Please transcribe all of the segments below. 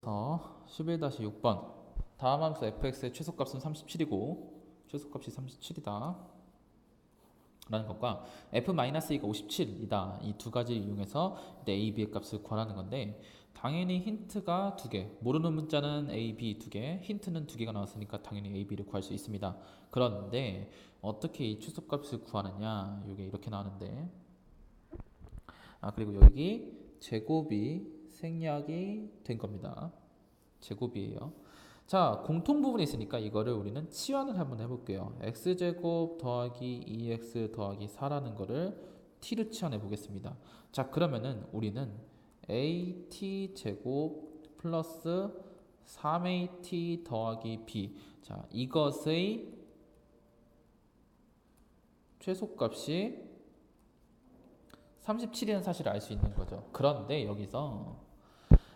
11-6번 다음 함수 fx의 최소값은 37이고 최소값이 37이다 라는 것과 f-2가 57이다 이 두 가지를 이용해서 a, b의 값을 구하라는 건데 당연히 힌트가 두 개, 모르는 문자는 a, b 두 개, 힌트는 두 개가 나왔으니까 당연히 a, b를 구할 수 있습니다. 그런데 어떻게 이 최소값을 구하느냐, 이게 이렇게 나오는데 그리고 여기 제곱이 생략이 된 겁니다. 제곱이에요. 자, 공통 부분이 있으니까 이거를 우리는 치환을 한번 해볼게요. x제곱 더하기 2x 더하기 4라는 거를 t로 치환해 보겠습니다. 자, 그러면은 우리는 at제곱 플러스 3at 더하기 b, 자, 이것의 최소값이 37이라는 사실을 알 수 있는 거죠. 그런데 여기서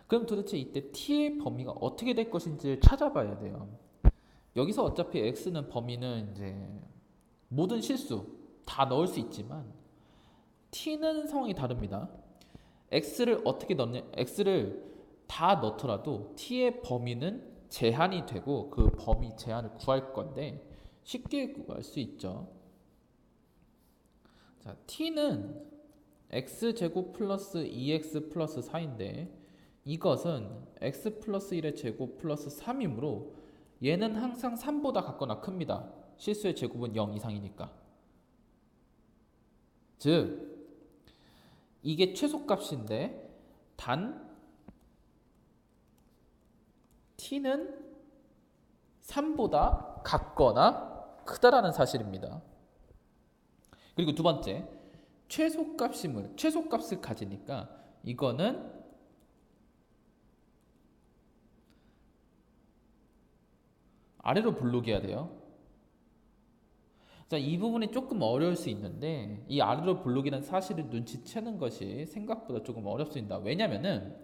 그럼 도대체 이때 t의 범위가 어떻게 될 것인지를 찾아봐야 돼요. 여기서 어차피 x는 범위는 이제 모든 실수 다 넣을 수 있지만 t는 상황이 다릅니다. x를 어떻게 넣냐, x를 다 넣더라도 t의 범위는 제한이 되고 그 범위 제한을 구할 건데 쉽게 구할 수 있죠. 자, t는 x제곱 플러스 2x 플러스 4인데 이것은 x 플러스 1의 제곱 플러스 3이므로 얘는 항상 3보다 같거나 큽니다. 실수의 제곱은 0 이상이니까. 즉 이게 최소값인데 단 t는 3보다 같거나 크다라는 사실입니다. 그리고 두 번째, 최소값을 가지니까 이거는 아래로 블록해야 돼요. 자, 이 부분이 조금 어려울 수 있는데 이 아래로 블록이라는 사실을 눈치채는 것이 생각보다 조금 어렵습니다. 왜냐면은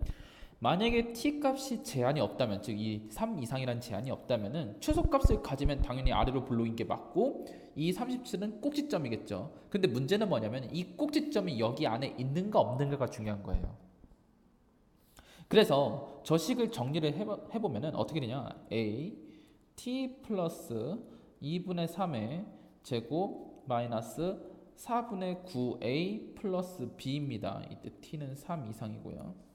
만약에 t값이 제한이 없다면, 즉 이 3 이상이라는 제한이 없다면은 최소값을 가지면 당연히 아래로 블록인 게 맞고 이 37은 꼭지점이겠죠. 근데 문제는 뭐냐면 이 꼭지점이 여기 안에 있는가 없는가가 중요한 거예요. 그래서 저 식을 정리를 해보면은 어떻게 되냐, a t 플러스 2분의 3의 제곱 마이너스 4분의 9a 플러스 b입니다. 이때 t는 3 이상이고요.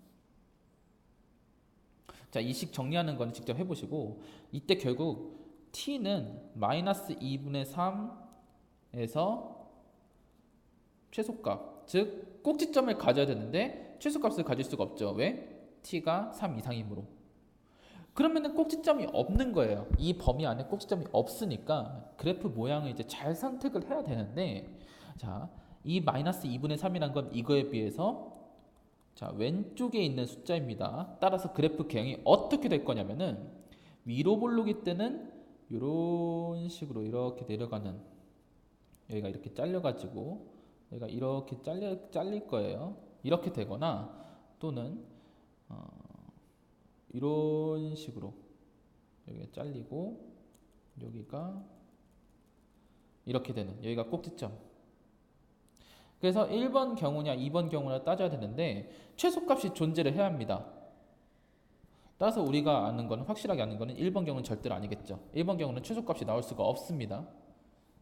자, 이 식 정리하는 건 직접 해보시고 이때 결국 t는 마이너스 2분의 3에서 최소값, 즉 꼭지점을 가져야 되는데 최소값을 가질 수가 없죠. 왜? t가 3 이상이므로. 그러면은 꼭지점이 없는 거예요. 이 범위 안에 꼭지점이 없으니까 그래프 모양을 이제 잘 선택을 해야 되는데, 자, 이 마이너스 2분의 3이란 건 이거에 비해서 자, 왼쪽에 있는 숫자입니다. 따라서 그래프 개형이 어떻게 될 거냐면은 위로 볼록일 때는 이런 식으로 이렇게 내려가는, 여기가 이렇게 잘려가지고 여기가 이렇게 잘릴 거예요. 이렇게 되거나 또는 이런 식으로 여기가 잘리고 여기가 이렇게 되는, 여기가 꼭지점. 그래서 1번 경우냐 2번 경우냐 따져야 되는데 최소값이 존재를 해야 합니다. 따라서 우리가 아는 거는, 확실하게 아는 거는 1번 경우는 절대로 아니겠죠. 1번 경우는 최소값이 나올 수가 없습니다.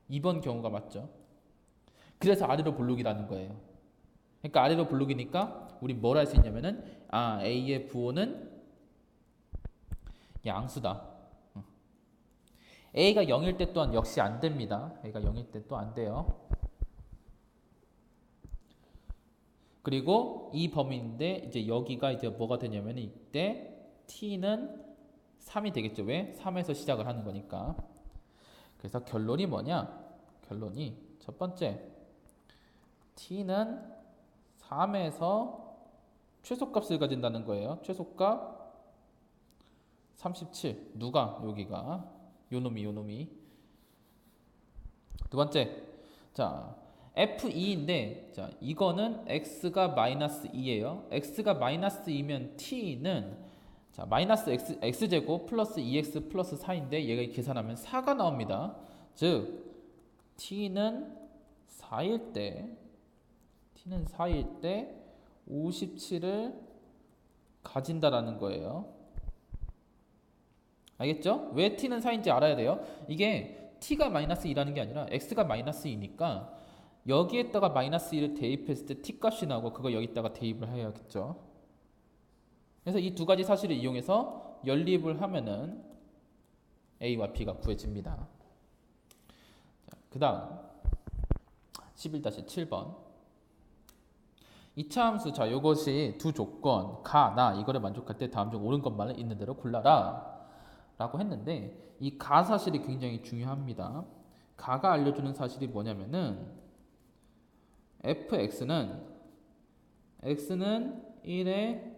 2번 경우가 맞죠. 그래서 아래로 볼록이라는 거예요. 그러니까 아래로 볼록이니까 우리 뭘 할 수 있냐면은 A의 부호는 양수다. A가 0일 때 또한 역시 안 됩니다. A가 0일 때 또 안 돼요. 그리고 이 범위인데 이제 여기가 이제 뭐가 되냐면 이때 t는 3이 되겠죠. 왜? 3에서 시작을 하는 거니까. 그래서 결론이 뭐냐? 결론이 첫 번째, t는 3에서 최소값을 가진다는 거예요. 최소값 37. 누가? 여기가 요놈이. 두 번째, 자, f2인데 자, 이거는 x가 마이너스 2예요. x가 마이너스 2면 t는 자, 마이너스 x제곱 플러스 2x 플러스 4인데 얘가 계산하면 4가 나옵니다. 즉 t는 4일 때 57을 가진다라는 거예요. 알겠죠? 왜 t는 4인지 알아야 돼요. 이게 t가 마이너스 2라는 게 아니라 x가 마이너스 2니까 여기에다가 마이너스 2를 대입했을 때 t값이 나오고 그거 여기다가 대입을 해야겠죠. 그래서 이 두 가지 사실을 이용해서 연립을 하면은 a와 b가 구해집니다. 그 다음 11-7번 2차 함수. 자, 요것이 두 조건 가, 나 이거를 만족할 때 다음 중 옳은 것만을 있는 대로 골라라 라고 했는데 이 가 사실이 굉장히 중요합니다. 가가 알려주는 사실이 뭐냐면은 fx는 x는 1에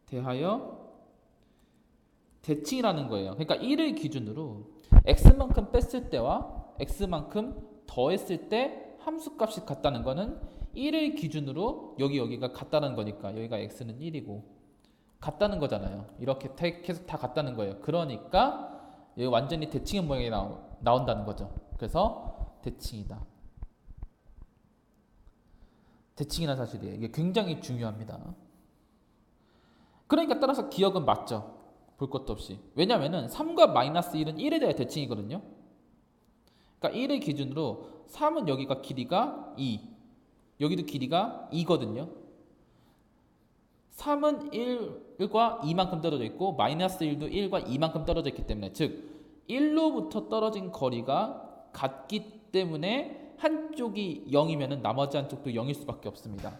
대하여 대칭이라는 거예요. 그러니까 1을 기준으로 x만큼 뺐을 때와 x만큼 더했을 때 함수값이 같다는 거는 1을 기준으로 여기가 같다는 거니까 여기가 x는 1이고 같다는 거잖아요. 이렇게 계속 다 같다는 거예요. 그러니까 여기 완전히 대칭의 모양이 나온다는 거죠. 그래서 대칭이다. 대칭이라는 사실이에요. 이게 굉장히 중요합니다. 그러니까 따라서 기억은 맞죠. 볼 것도 없이. 왜냐면은 3과 마이너스 1은 1에 대한 대칭이거든요. 그러니까 1을 기준으로 3은 여기가 길이가 2, 여기도 길이가 2거든요. 3은 1과 2만큼 떨어져 있고 마이너스 1도 1과 2만큼 떨어져 있기 때문에 즉 1로부터 떨어진 거리가 같기 때문에 한쪽이 0이면 나머지 한쪽도 0일 수밖에 없습니다.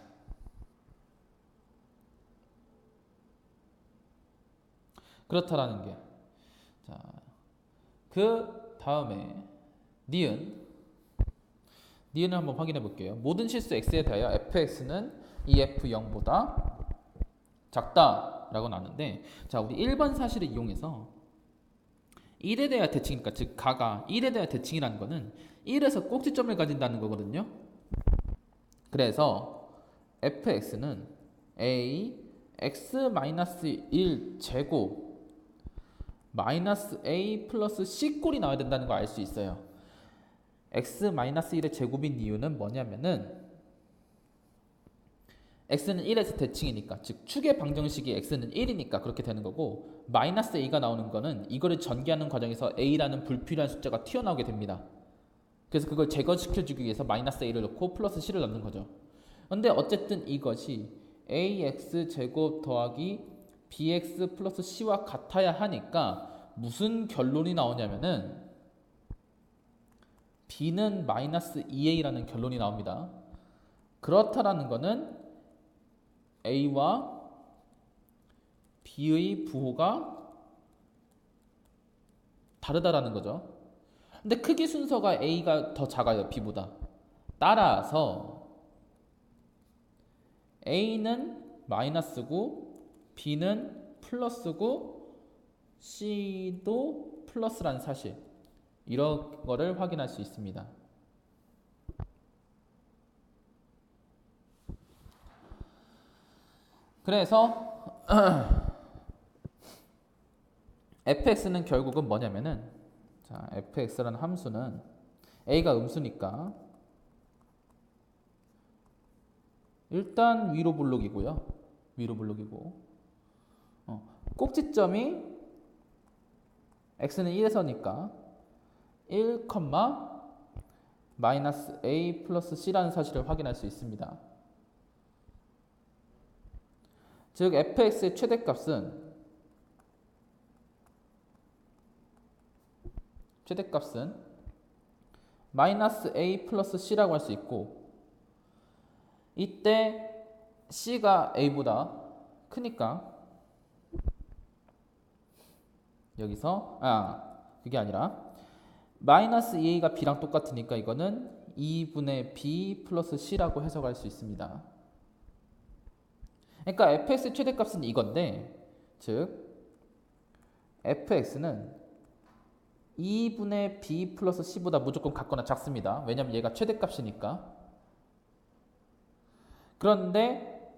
그렇다라는 게. 자, 그 다음에 니은을 한번 확인해 볼게요. 모든 실수 x에 대하여 fx는 이 f0보다 작다라고 나왔는데, 자, 우리 1번 사실을 이용해서 1에 대한 대칭이니까 즉 가가 1에 대한 대칭이라는 거는 1에서 꼭지점을 가진다는 거거든요. 그래서 fx는 a x-1 제곱 마이너스 a 플러스 c 꼴이 나와야 된다는 걸 알 수 있어요. x-1의 제곱인 이유는 뭐냐면은 x는 1에서 대칭이니까 즉 축의 방정식이 x는 1이니까 그렇게 되는 거고 마이너스 a가 나오는 거는 이거를 전개하는 과정에서 a라는 불필요한 숫자가 튀어나오게 됩니다. 그래서 그걸 제거시켜주기 위해서 마이너스 a를 넣고 플러스 c를 넣는 거죠. 근데 어쨌든 이것이 ax 제곱 더하기 bx 플러스 c와 같아야 하니까 무슨 결론이 나오냐면은 b는 마이너스 2a라는 결론이 나옵니다. 그렇다라는 거는 a와 b의 부호가 다르다라는 거죠. 근데 크기 순서가 a가 더 작아요, b보다. 따라서 a는 마이너스고 b는 플러스고 c도 플러스라는 사실, 이런 거를 확인할 수 있습니다. 그래서 fx는 결국은 뭐냐면은, 자, fx라는 함수는 a가 음수니까 일단 위로 블록이고요. 위로 블록이고 꼭지점이 x는 1에서니까 1, 마이너스 a 플러스 c라는 사실을 확인할 수 있습니다. 즉 fx의 최대값은 마이너스 a 플러스 c라고 할 수 있고, 이때 c가 a보다 크니까 여기서 그게 아니라 마이너스 2a가 b랑 똑같으니까 이거는 2분의 b 플러스 c라고 해석할 수 있습니다. 그러니까 fx의 최대값은 이건데, 즉 fx는 2분의 b 플러스 c보다 무조건 같거나 작습니다. 왜냐면 얘가 최대값이니까. 그런데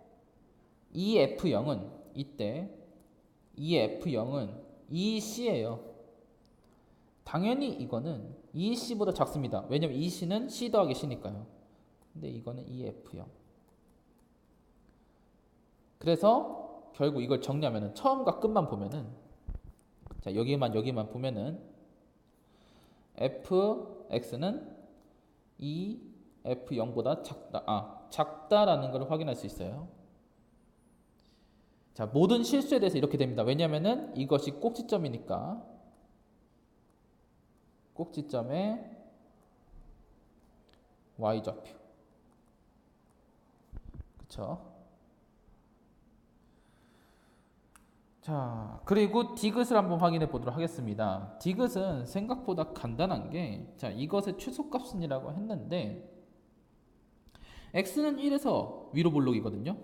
이 f0은 이때 이 f0은 2c예요. 당연히 이거는 2c보다 작습니다. 왜냐면 2c는 c 더하기 c니까요. 근데 이거는 2f0. 그래서 결국 이걸 정리하면은 처음과 끝만 보면은 자, 여기만 보면은 fx는 이 f0보다 작다라는 걸 확인할 수 있어요. 자, 모든 실수에 대해서 이렇게 됩니다. 왜냐면은 이것이 꼭지점이니까. 꼭지점의 y좌표. 그쵸? 자, 그리고 디귿을 한번 확인해 보도록 하겠습니다. 디귿은 생각보다 간단한 게, 자, 이것의 최소값은이라고 했는데, x는 1에서 위로 볼록이거든요.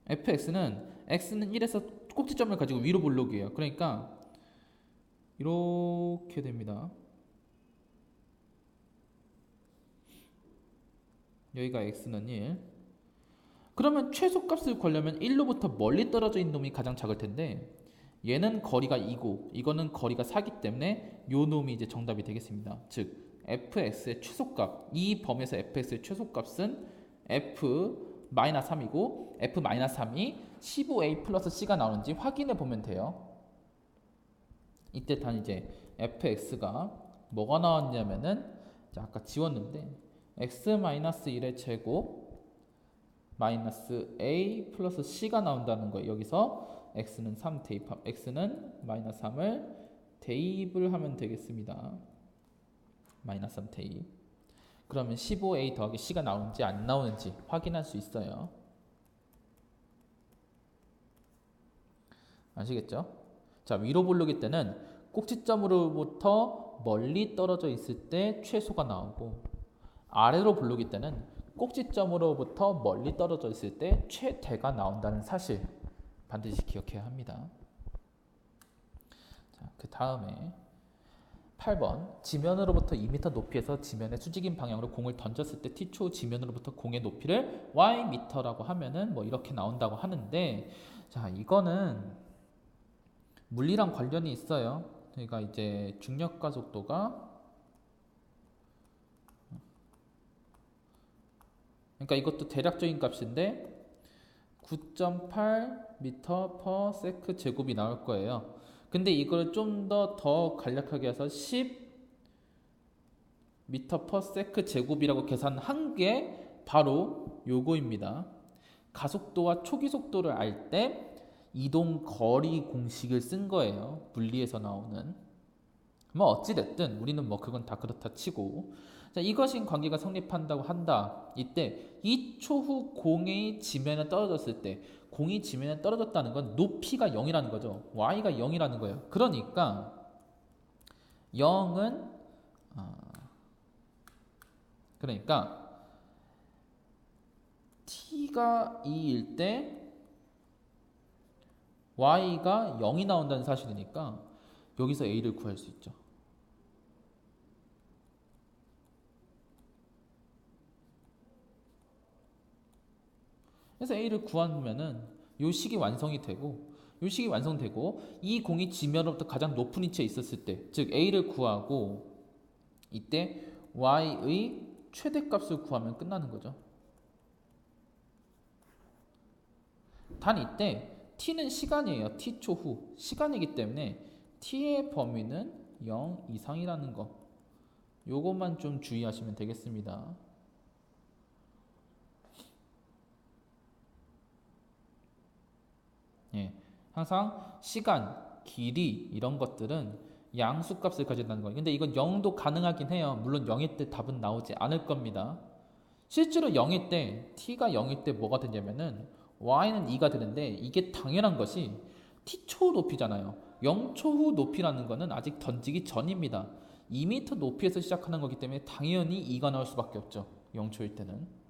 fx는 x는 1에서 꼭지점을 가지고 위로 볼록이에요. 그러니까 이렇게 됩니다. 여기가 x는 1. 그러면 최소값을 구하려면 1로부터 멀리 떨어져 있는 놈이 가장 작을 텐데, 얘는 거리가 2고 이거는 거리가 4기 때문에 요 놈이 이제 정답이 되겠습니다. 즉 fx의 최소값, 이 범위에서 fx의 최소값은 f-3이고 f-3이 15a 플러스 c가 나오는지 확인해 보면 돼요. 이때 단 이제 fx가 뭐가 나왔냐면은, 자, 아까 지웠는데 x-1의 제곱 마이너스 a 플러스 c가 나온다는 거예요. 여기서 x는 3 대입, x는 마이너스 3을 대입을 하면 되겠습니다. 마이너스 3 대입. 그러면 15a 더하기 c가 나오는지 안 나오는지 확인할 수 있어요. 아시겠죠? 자, 위로 볼록일 때는 꼭지점으로부터 멀리 떨어져 있을 때 최소가 나오고, 아래로 볼록일 때는 꼭지점으로부터 멀리 떨어져 있을 때 최대가 나온다는 사실 반드시 기억해야 합니다. 자, 그 다음에 8번, 지면으로부터 2m 높이에서 지면의 수직인 방향으로 공을 던졌을 때 t초 지면으로부터 공의 높이를 ym라고 하면은 뭐 이렇게 나온다고 하는데, 자, 이거는 물리랑 관련이 있어요. 그러니까 이제 중력과 속도가, 그러니까 이것도 대략적인 값인데 9.8m/s 제곱이 나올 거예요. 근데 이걸 좀 더 간략하게 해서 10m/s 제곱이라고 계산한 게 바로 요거입니다. 가속도와 초기 속도를 알 때 이동 거리 공식을 쓴 거예요. 물리에서 나오는. 뭐 어찌됐든 우리는 뭐 그건 다 그렇다 치고, 자, 이것인 관계가 성립한다고 한다. 이때 2초 후 공이 지면에 떨어졌을 때, 공이 지면에 떨어졌다는 건 높이가 0이라는 거죠. y가 0이라는 거예요. 그러니까 0은 그러니까 t가 2일 때 y가 0이 나온다는 사실이니까 여기서 a를 구할 수 있죠. 그래서 a를 구하면은 요 식이 완성이 되고, 요 식이 완성되고, 이 공이 지면으로부터 가장 높은 위치에 있었을 때, 즉 a를 구하고, 이때 y의 최대값을 구하면 끝나는 거죠. 단 이때 t는 시간이에요. t초 후 시간이기 때문에 t의 범위는 0 이상이라는 거, 요것만 좀 주의하시면 되겠습니다. 예, 항상 시간, 길이 이런 것들은 양수값을 가진다는 거예요. 근데 이건 0도 가능하긴 해요. 물론 0일 때 답은 나오지 않을 겁니다. 실제로 0일 때, t가 0일 때 뭐가 되냐면은 y는 2가 되는데, 이게 당연한 것이 t초 높이잖아요. 0초 후 높이라는 거는 아직 던지기 전입니다. 2m 높이에서 시작하는 거기 때문에 당연히 2가 나올 수밖에 없죠. 0초일 때는.